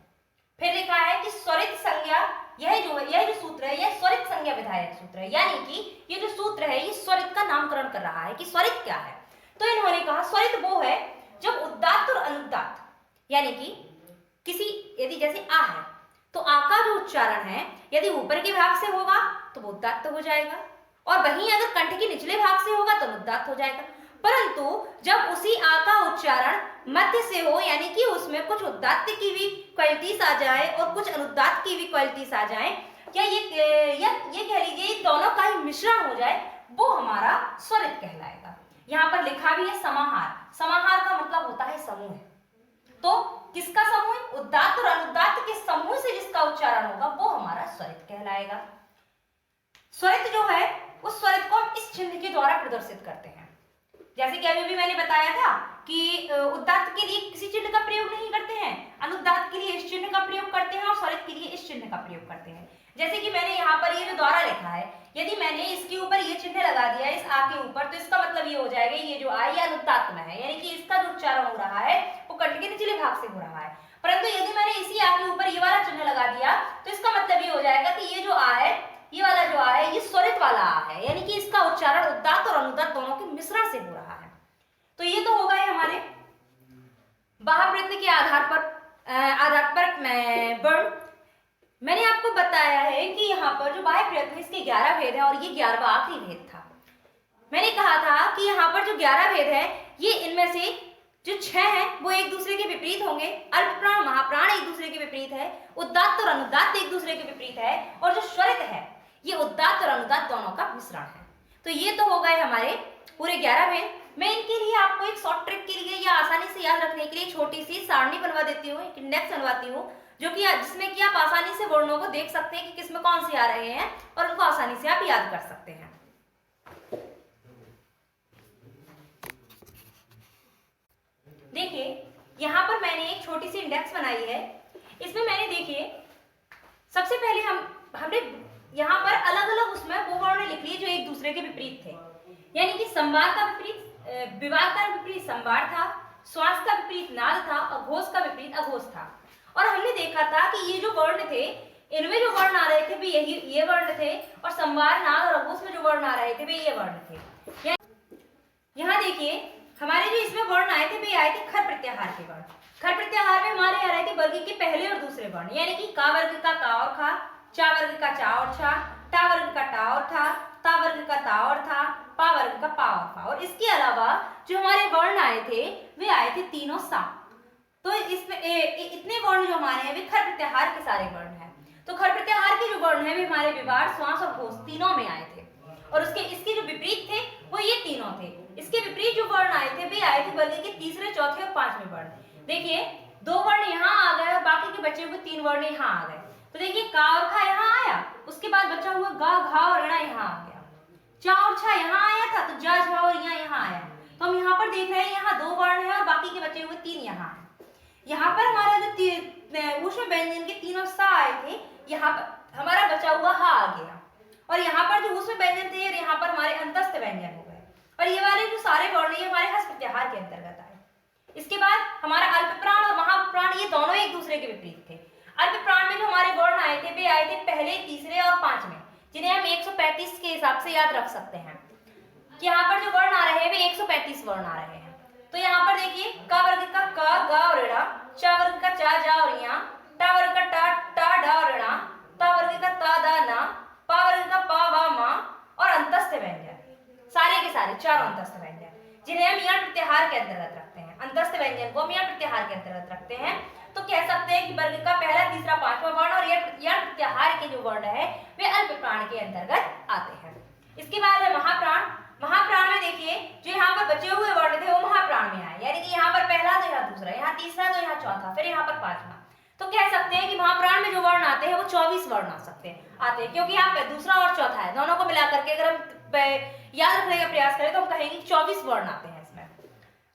फिर लिखा है कि स्वरित संज्ञा यह जो सूत्र है यह स्वरित संज्ञा विधायक सूत्र है, यानी कि ये जो सूत्र है ये स्वरित का नामकरण कर रहा है कि स्वरित क्या है। तो इन्होंने कहा स्वरित वो है जब उदात्त और अनुदात्त यानी कि किसी यदि जैसे आ है तो आ का जो उच्चारण है यदि ऊपर के भाग से होगा तो वो उदात्त हो जाएगा और वहीं अगर कंठ के निचले भाग से होगा तो अनुदात्त हो जाएगा। परंतु जब उसी आ का उच्चारण मध्य से हो यानी कि उसमें कुछ उदात्त की भी क्वालिटीज आ जाए और कुछ अनुदात्त की भी क्वालिटीज आ जाए, या ये कह लीजिए दोनों का ही मिश्रण हो जाए, वो हमारा स्वरित कहलाएगा। यहाँ पर लिखा भी है समाहार। समाहार का मतलब होता है समूह। तो किसका समूह? उदात्त और अनुदात्त के समूह से जिसका उच्चारण होगा वो हमारा स्वरित कहलाएगा। स्वरित जो है उस स्वरित को हम इस चिन्ह के द्वारा प्रदर्शित करते हैं। जैसे कि अभी भी मैंने बताया था कि उदात्त के लिए किसी चिन्ह का प्रयोग नहीं करते हैं, अनुदात्त के लिए इस चिन्ह का प्रयोग करते हैं और स्वरित के लिए इस चिन्ह का प्रयोग करते हैं। जैसे कि मैंने यहाँ पर ये जो द्वारा लिखा है, यदि मैंने इसके ऊपर ये चिन्ह लगा दिया इस आ के ऊपर, तो इसका मतलब ये हो जाएगा ये जो आ ये अनुदात्त में है, यानी कि इसका जो उच्चारण हो रहा है वो कंठ के निचले भाग से हो रहा है। परंतु यदि मैंने इसी आ के ऊपर ये वाला चिन्ह लगा दिया तो इसका मतलब ये हो जाएगा कि ये जो आ है, ये वाला जो आ है ये स्वरित वाला आ है, यानी कि इसका उच्चारण उदात्त और अनुदात्त दोनों के मिश्रण से हो रहा है। तो ये तो हो गए हमारे बाह्य प्रयत्न के आधार पर वर्ण। मैंने आपको बताया है कि यहाँ पर जो बाह्य प्रयत्न है इसके 11 भेद है और ये 11वां आखिरी भेद था। मैंने कहा था कि यहाँ पर जो 11 भेद है ये इनमें से जो 6 हैं वो एक दूसरे के विपरीत होंगे। अल्प प्राण महाप्राण एक दूसरे के विपरीत है, उदात्त और अनुदात्त एक दूसरे के विपरीत है, और जो स्वरित है ये उदात्त और अनुदात्त दोनों का मिश्रण है। तो ये तो हो गए हमारे पूरे 11 भेद। मैं इनके लिए आपको एक शॉर्ट ट्रिक के लिए या आसानी से याद रखने के लिए छोटी सी सारणी बनवा देती हूँ, एक इंडेक्स बनवाती हूँ, जो कि जिसमें कि आप आसानी से वर्णों को देख सकते हैं कि किसमें कौन से आ रहे हैं और उनको आसानी से आप याद कर सकते हैं। देखिए यहाँ पर मैंने एक छोटी सी इंडेक्स बनाई है। इसमें मैंने देखिए सबसे पहले हमने यहाँ पर अलग अलग उसमें वो वर्ण लिख लिए जो एक दूसरे के विपरीत थे, यानी कि संवार का विपरीत विवाद का विपरीत संवार था, श्वास का विपरीत नाद था और घोष का विपरीत अघोष था। और हमने देखा था कि ये जो वर्ण थे इनमें जो वर्ण आ रहे थे भी यही ये वर्ण थे, और संवार, नाद और अघोष में जो वर्ण आ रहे थे भी ये वर्ण थे। यहाँ देखिए हमारे जो इसमें वर्ण आए थे वे आए थे खर प्रत्याहार के वर्ण। खर प्रत्याहार में हमारे आ रहे थे वर्ग के पहले और दूसरे वर्ण, यानी कि का वर्ग का का और खा, चा वर्ग का चा और छा, टा वर्ग का टा और था, ता वर्ग का ता और था, पा वर्ग का पा और फा। और इसके अलावा जो हमारे वर्ण आए थे वे आए थे तीनों सा। तो इसमें इतने वर्ण जो हमारे हैं वे खर प्रत्याहार के सारे वर्ण हैं। तो खर प्रत्याहार के जो वर्ण हैं वे हमारे विवार, श्वास और घोष तीनों में आए थे, और इसके जो विपरीत थे वो ये तीनों थे। इसके विपरीत जो वर्ण आए थे वे आए थे वर्ग के तीसरे, चौथे और पांचवें वर्ण। देखिए दो वर्ण यहाँ आ गए और बाकी के बचे हुए तीन वर्ण यहाँ आ गए। तो देखिए का और खा यहाँ आया, उसके बाद बचा हुआ गा, घा और ऋणा यहाँ आ गया, चा और छा यहाँ आया था, तो जा, झा और यहाँ आया। तो हम यहाँ पर देख रहे हैं यहाँ दो वर्ण है और बाकी के बचे हुए तीन यहाँ है। यहाँ पर हमारा जो ऊष्म व्यंजन के तीनों सा आए थे, यहाँ पर हमारा बचा हुआ हा आ गया, और यहाँ पर जो ऊष्म व्यंजन थे यहाँ पर हमारे अंतस्थ व्यंजन हो गए, और ये वाले जो सारे वर्ण ये हमारे हस्त प्रत्याहार के अंतर्गत आए। इसके बाद हमारा अल्प प्राण और महाप्राण ये दोनों एक दूसरे के विपरीत थे। अल्प प्राण में जो हमारे वर्ण आए थे वे आए थे पहले, तीसरे और पांचवें, जिन्हें हम 135 के हिसाब से याद रख सकते हैं। यहाँ पर जो वर्ण आ रहे हैं वे 135 वर्ण आ रहे हैं। तो यहाँ पर देखिए का वर्ग का का, गा और ऋणा, चा वर्ग का चा, जा और या, टा वर्ग का टा, टा, डा और ऋणा, ता वर्ग का ता, दा, ना, पा वर्ग का पा, वा, मा, और अंतस्थ व्यंजन, सारे के सारे चारों अंतस्थ व्यंजन, जिन्हें हम यण प्रत्याहार के अंतर्गत रखते हैं। अंतस्थ व्यंजन को हम यण प्रत्याहार के अंतर्गत रखते हैं। तो कह सकते हैं कि वर्ग का पहला, तीसरा, पांचवा वर्ण और यण प्रत्याहार के जो वर्ण है वे अल्प प्राण के अंतर्गत आते हैं। इसके बाद है महाप्राण। महाप्राण में देखिए जो यहाँ पर बचे हुए वर्ण थे वो महाप्राण में आए, यानी कि यहाँ पर पहला तो यहाँ दूसरा, यहाँ तीसरा तो यहाँ चौथा, फिर यहाँ पर पांचवा। तो कह सकते हैं कि महाप्राण में जो वर्ण आते हैं वो 24 वर्ण आ सकते हैं आते हैं, क्योंकि यहाँ पे दूसरा और चौथा है, दोनों को मिलाकर के अगर हम याद रखने का प्रयास करें तो हम कहेंगे 24 वर्ण आते हैं इसमें।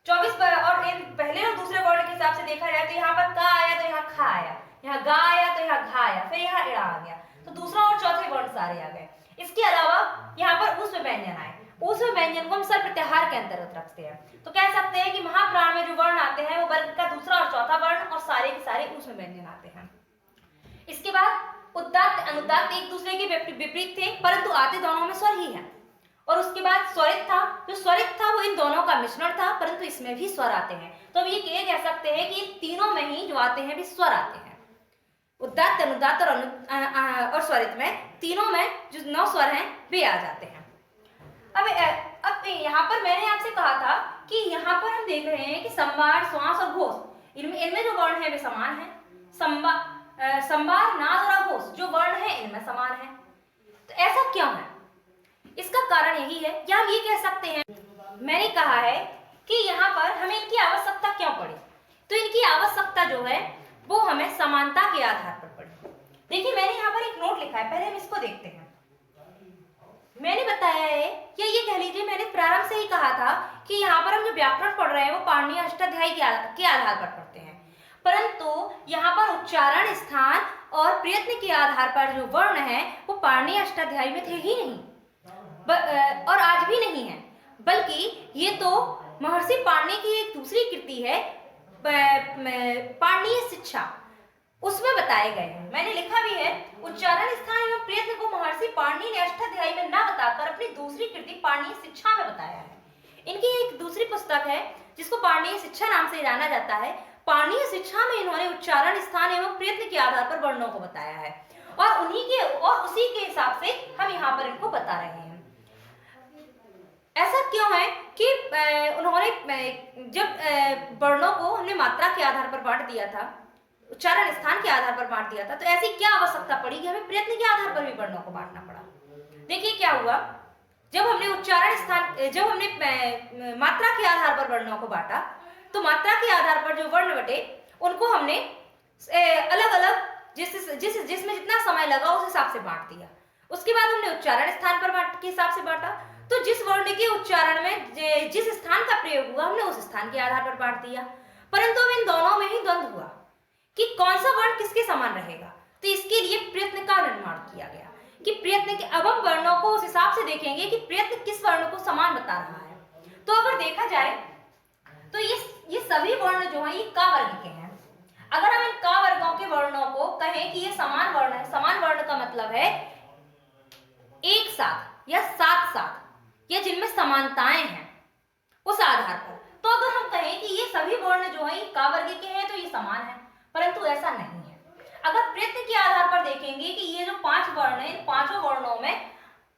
24 और इन पहले और दूसरे वर्ण के हिसाब से देखा जाए तो यहाँ पर का आया तो यहाँ खा आया, यहाँ गा आया तो यहाँ घा आया, फिर यहाँ इड़ा आ गया, तो दूसरा और चौथे वर्ण सारे आ गए। इसके अलावा यहाँ पर ऊष्म व्यंजन आए, ऊष्म व्यंजन को हम सर प्रत्याहार के अंतर्गत रखते हैं। तो कह सकते हैं कि महाप्राण में जो वर्ण आते हैं वो वर्ग का दूसरा और चौथा वर्ण और सारे के सारे ऊष्म व्यंजन आते हैं। इसके बाद उदात्त, अनुदात्त एक दूसरे के विपरीत थे, परंतु आते दोनों में स्वर ही है। और उसके बाद स्वरित था, जो स्वरित था वो इन दोनों का मिश्रण था, परंतु इसमें भी स्वर आते हैं। तो अब ये कह सकते हैं कि इन तीनों में ही जो आते हैं भी स्वर आते हैं। उदात्त, अनुदात्त और स्वरित में तीनों में जो 9 स्वर हैं वे आ जाते हैं। अब यहाँ पर मैंने आपसे कहा था कि यहाँ पर हम देख रहे हैं कि संवार, श्वास और घोष इनमें जो वर्ण है वे समान है। संवार, नाद और अघोष जो वर्ण है इनमें समान है। तो ऐसा क्यों है? इसका कारण यही है, या हम ये कह सकते हैं, मैंने कहा है कि यहाँ पर हमें इनकी आवश्यकता क्यों पड़ी। तो इनकी आवश्यकता जो है वो हमें समानता के आधार पर पड़ी। देखिए मैंने यहाँ पर एक नोट लिखा है, पहले हम इसको देखते हैं। मैंने बताया है, या ये कह लीजिए मैंने प्रारंभ से ही कहा था कि यहाँ पर हम जो व्याकरण पढ़ रहे हैं वो पाणिनीय अष्टाध्यायी के आधार पर पढ़ते हैं, परंतु यहाँ पर उच्चारण, स्थान और प्रयत्न के आधार पर जो वर्ण है वो पाणिनीय अष्टाध्यायी में थे ही नहीं, और आज भी नहीं है, बल्कि ये तो महर्षि पाणिनि की एक दूसरी कृति है पाणिनीय शिक्षा, उसमें बताए गए हैं। मैंने लिखा भी है, उच्चारण, स्थान एवं प्रयत्न को महर्षि पाणिनि ने अष्टाध्यायी में न बताकर अपनी दूसरी कृति पाणिनीय शिक्षा में बताया है। इनकी एक दूसरी पुस्तक है जिसको पाणिनीय शिक्षा नाम से जाना जाता है। पाणिनीय शिक्षा में इन्होंने उच्चारण, स्थान एवं प्रयत्न के आधार पर वर्णों को बताया है, और उसी के हिसाब से हम यहाँ पर इनको बता रहे हैं। ऐसा क्यों है कि उन्होंने जब वर्णों को हमने मात्रा के आधार पर बांट दिया था, उच्चारण, स्थान के आधार पर बांट दिया था, तो ऐसी क्या आवश्यकता पड़ी कि हमें प्रयत्न के आधार पर भी वर्णों को बांटना पड़ा। देखिए क्या हुआ, जब हमने उच्चारण, स्थान, जब हमने मात्रा के आधार पर वर्णों को बांटा, तो मात्रा के आधार पर जो वर्ण बटे उनको हमने अलग अलग जिसमें जितना समय लगा उस हिसाब से बांट दिया। उसके बाद हमने उच्चारण स्थान पर के हिसाब से बांटा, तो जिस वर्ण के उच्चारण में जिस स्थान का प्रयोग हुआ हमने उस स्थान के आधार पर बांट दिया। परंतु अब इन दोनों में ही द्वंद्व हुआ कि कौन सा वर्ण किसके समान रहेगा। तो इसके लिए प्रयत्न का निर्माण किया गया कि प्रयत्न के, अब हम वर्णों को उस हिसाब से देखेंगे कि प्रयत्न किस वर्ण को समान बता रहा है। तो अगर देखा जाए तो ये सभी वर्ण जो है ये का वर्ग के हैं। अगर हम इन का वर्गों के वर्णों को कहें कि ये समान वर्ण है, समान मतलब है एक साथ या साथ साथ या जिनमें समानताएं हैं उस आधार पर। तो अगर हम कहें कि ये सभी वर्ण जो है का वर्ग के हैं तो ये समान है, परंतु ऐसा नहीं है। अगर प्रयत्न के आधार पर देखेंगे कि ये जो 5 वर्ण है, इन पांचों वर्णों में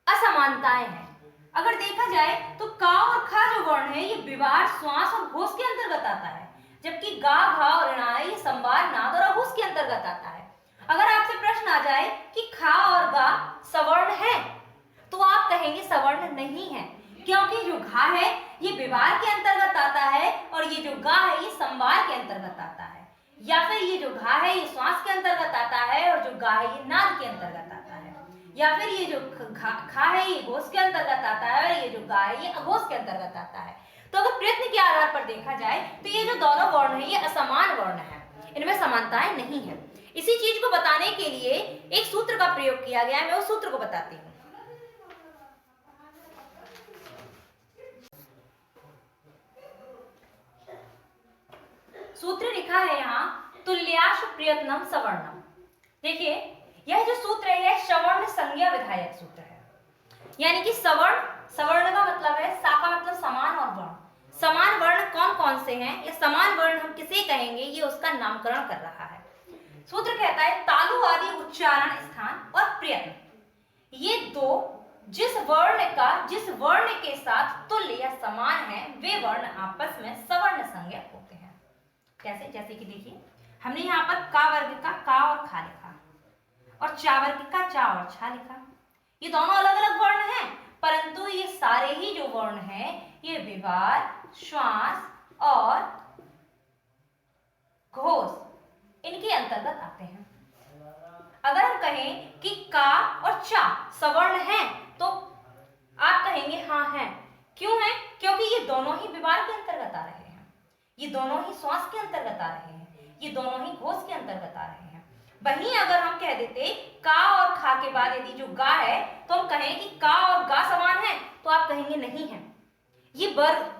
असमानताएं हैं। अगर देखा जाए तो का और खा जो वर्ण है ये विवार, श्वास और घोष के अंतर्गत आता है, जबकि गा, घा और ऋणाय ये संवार, नाद और अघोष के अंतर्गत आता है। अगर आपसे प्रश्न आ जाए कि खा और गा सवर्ण है, तो आप कहेंगे सवर्ण नहीं है, क्योंकि जो घा है ये विवार के अंतर्गत आता है और ये जो गा है ये संवार के अंतर्गत आता है, या फिर ये जो घा है ये श्वास के अंतर्गत आता है और जो गा है ये नाद के अंतर्गत आता है, या फिर ये जो खा है ये घोष के अंतर्गत आता है और ये जो गा है ये अघोष के अंतर्गत आता है। तो अगर प्रयत्न के आधार पर देखा जाए तो ये जो दोनों वर्ण है ये असमान वर्ण है, इनमें समानताएं नहीं है। इसी चीज को बताने के लिए एक सूत्र का प्रयोग किया गया है, मैं उस सूत्र को बताती हूँ। सूत्र लिखा है यहाँ तुल्याश प्रयत्नम सवर्णम। देखिए यह जो सूत्र है यह सवर्ण संज्ञा विधायक सूत्र है, यानी कि सवर्ण, सवर्ण का मतलब है सा का मतलब समान और वर्ण। समान वर्ण कौन कौन से हैं या समान वर्ण हम किसे कहेंगे, ये उसका नामकरण कर रहा है। सूत्र कहता है तालु आदि उच्चारण स्थान और प्रयत्न, ये दो जिस वर्ण के साथ तुल्य या समान है वे वर्ण आपस में सवर्ण संज्ञक होते हैं। कैसे? जैसे कि देखिए हमने यहाँ पर का वर्ग का का और खा लिखा और चा वर्ग का चा और छा लिखा। ये दोनों अलग अलग वर्ण हैं, परंतु ये सारे ही जो वर्ण हैं ये विवार, श्वास और घोष इनके अंतर्गत आते हैं। अगर हम कहें कि का और चा सवर्ण है तो आप कहेंगे हाँ है। क्यों है? क्योंकि ये दोनों ही विवार के अंतर्गत आ रहे हैं, ये दोनों ही श्वास के अंतर्गत आ रहे हैं, ये दोनों ही घोष के अंतर्गत आ रहे हैं। वहीं अगर हम कह देते का और खा के बाद यदि जो गा है तो हम कहें कि का और गा समान है, तो आप कहेंगे नहीं है, ये वर्ग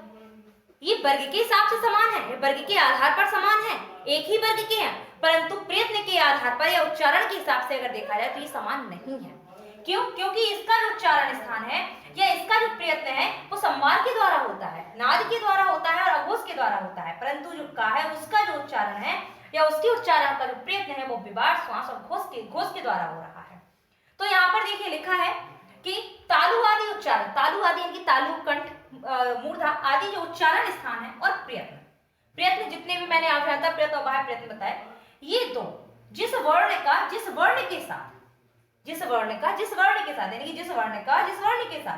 के हिसाब से समान है, ये वर्ग के आधार पर समान है, एक ही वर्ग के हैं, परंतु प्रयत्न के आधार पर या उच्चारण के हिसाब से अगर देखा जाए तो ये समान नहीं है। क्यों? क्योंकि इसका जो उच्चारण स्थान है या इसका जो प्रयत्न है वो संवार के द्वारा होता है, नाद के द्वारा होता है और अघोष के द्वारा होता है, परंतु जो का है उसका जो उच्चारण है या उसके उच्चारण का जो प्रयत्न है वो विवार, श्वास और घोष के द्वारा हो रहा है। तो यहाँ पर देखिए लिखा है कि तालु आदि उच्चारण, तालु आदि यानी कि तालु, कंठ, मूर्धा आदि जो उच्चारण स्थान है और प्रयत्न जितने भी मैंने आघ्राता प्रयत्न और बाह्य प्रयत्न बताए, ये दो जिस वर्ण के साथ यानी कि जिस वर्ण के साथ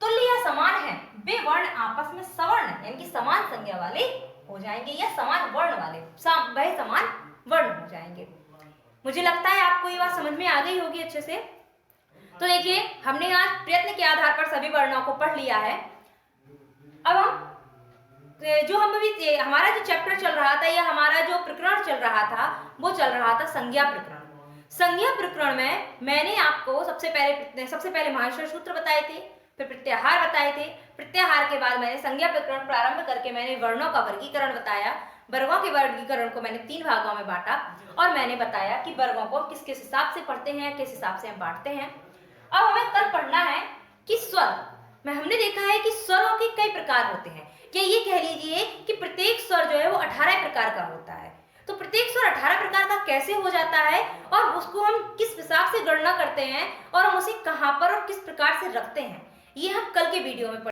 तुल्य या समान है वे वर्ण आपस में सवर्ण यानी कि समान संज्ञा वाले हो जाएंगे या समान वर्ण वाले वह समान वर्ण हो जाएंगे। मुझे लगता है आपको ये बात समझ में आ गई होगी अच्छे से। तो देखिए हमने आज प्रयत्न के आधार पर सभी वर्णों को पढ़ लिया है। अब हम जो हम अभी हमारा जो चैप्टर चल रहा था या हमारा जो प्रकरण चल रहा था वो चल रहा था संज्ञा प्रकरण। संज्ञा प्रकरण में मैंने आपको सबसे पहले माहेश्वर सूत्र बताए थे, फिर प्रत्याहार बताए थे। प्रत्याहार के बाद मैंने संज्ञा प्रकरण प्रारंभ करके मैंने वर्णों का वर्गीकरण बताया। वर्गों के वर्गीकरण को मैंने 3 भागों में बांटा और मैंने बताया कि वर्गों को किस किस हिसाब से पढ़ते हैं, किस हिसाब से हम बांटते हैं। अब हमें कल पढ़ना है कि स्वर में हमने देखा है कि स्वरों के कई प्रकार होते हैं, क्या ये कह लीजिए कि प्रत्येक स्वर जो है वो 18 प्रकार का होता है। तो प्रत्येक स्वर 18 प्रकार का कैसे हो जाता है और उसको हम किस हिसाब से गणना करते हैं और हम उसे कहाँ पर और किस प्रकार से रखते हैं, ये हम कल के वीडियो में